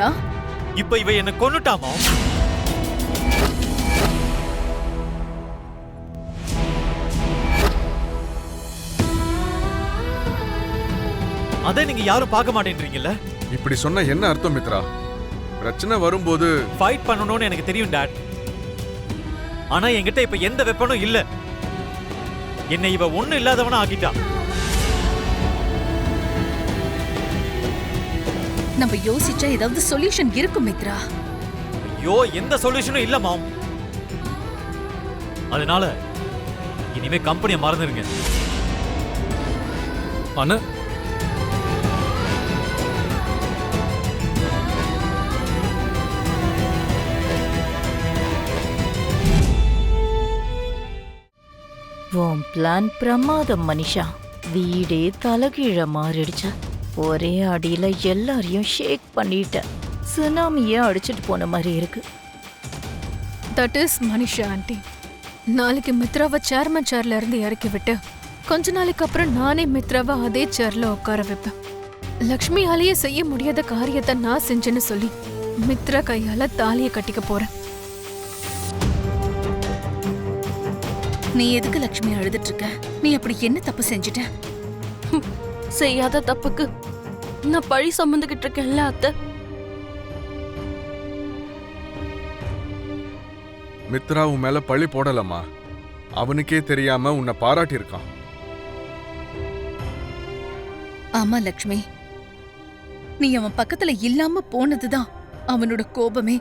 மித்ரா? இப்ப இவ என்ன கொன்னுட்டாமா? அதை நீங்க யாரும் பார்க்க மாட்டேன்றீங்கல்ல? இப்படி சொன்ன என்ன அர்த்தம் மித்ரா? பிரச்சனை வரும்போது ஃபைட் பண்ணணும்னு எனக்கு தெரியும் டாட். ஆனா என்கிட்ட இப்ப எந்த வெப்பனும் இல்ல. என்னை இவ ஒண்ணு இல்லாதவனா ஆக்கிட்டா. நம்ம யோசிச்சா ஏதாவது சொல்யூஷன் இருக்கும் மித்ரா. ஐயோ, எந்த சொல்யூஷனும் இல்ல மாம். அதனால இனிமே கம்பெனியை மறந்துருங்க. அண்ணா, உன் பிளான் பிரமாதம் மனிஷா. வீடே தலைகீழ மாறிடுச்சு. ஒரே அடியில எல்லாரையும் ஷேக் பண்ணிட்ட. சுனாமியே அடிச்சிட்டு போன மாதிரி இருக்கு. That is Manisha aunty. நாளைக்கு மித்ராவை சேர்மன் சேர்ல இருந்து இறக்கி விட்டு கொஞ்ச நாளைக்கு அப்புறம் நானே மித்ராவை அதே சேர்ல உட்கார வைப்பேன். லக்ஷ்மியாலேயே செய்ய முடியாத காரியத்தை நான் செஞ்சேன்னு சொல்லி மித்ரா கையால தாலியை கட்டிக்க போறேன். நீ எதுக்கு லக்ஷ்மி அழுதுட்டு இருக்க? நீ அப்படி என்ன தப்பு செஞ்சுட்ட? செய்யாத தப்புக்கு நான் பழி சுமந்துகிட்டு இருக்கேன்ல அத்தை. மித்ரா உன் மேல பழி போடலம்மா. அவனுக்கே தெரியாம உன்னை பாராட்டி இருக்கான். ஆமா லக்ஷ்மி, நீ அவன் பக்கத்துல இல்லாம போனதுதான் அவனோட கோபமே.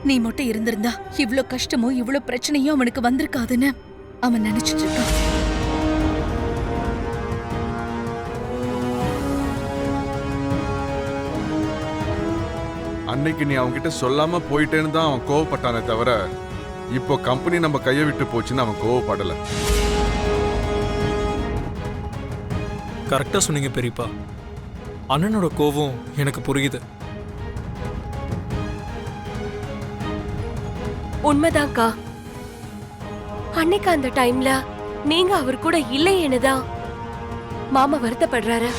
நீ மட்டும் இருந்திருந்தா இவ்ளோ கஷ்டமும் இவ்ளோ பிரச்சனையும் அவனுக்கு வந்திருக்காதுன்னு அவன் நினைச்சிட்டு இருக்கான். அன்னைக்கு நீ அவன்கிட்ட சொல்லாம போயிட்டேன்னு தான் அவன் கோவப்பட்டானே தவிர இப்போ கம்பெனி நம்ம கையை விட்டு போச்சுன்னு அவன் கோவப்படல. கரெக்டா சொன்னீங்க பெரியப்பா. அண்ணனோட கோவம் எனக்கு புரியுது. உண்மைதான்க்கா. அன்னைக்கு அந்த டைம்ல நீங்க அவர் கூட இல்லையேனுதான் மாமா வருத்தப்படுறாரு.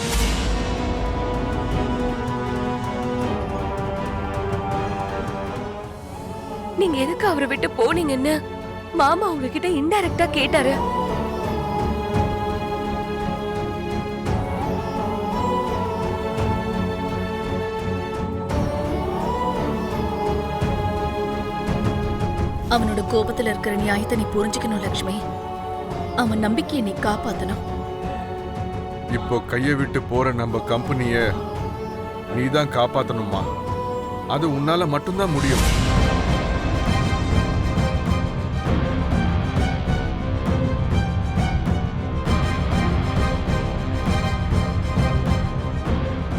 நீங்க எதுக்கு அவரை விட்டு போனீங்கன்னு மாமா உங்ககிட்ட இன்டைரக்டா கேட்டாரு. அவனோட கோபத்துல இருக்கிற நியாயத்தை நீ புரிஞ்சுக்கணும் லக்ஷ்மி. அவன் நம்பிக்கையை நீ காப்பாத்தணும். இப்போ கையை விட்டு போற நம்ம கம்பெனிய நீதான் காப்பாத்தணுமா? அது உன்னால மட்டும்தான் முடியும்.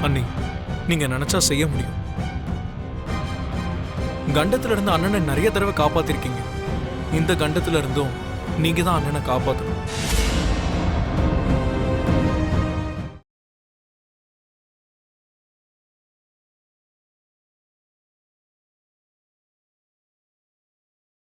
அண்ணி, நீங்க நினைச்சா செய்ய முடியும். கண்டத்துல இருந்து அண்ணனை நிறைய தடவை காப்பாத்திருக்கீங்க. இந்த கண்டத்துல இருந்தும் நீங்க தான் அண்ணனை காப்பாத்தணும்.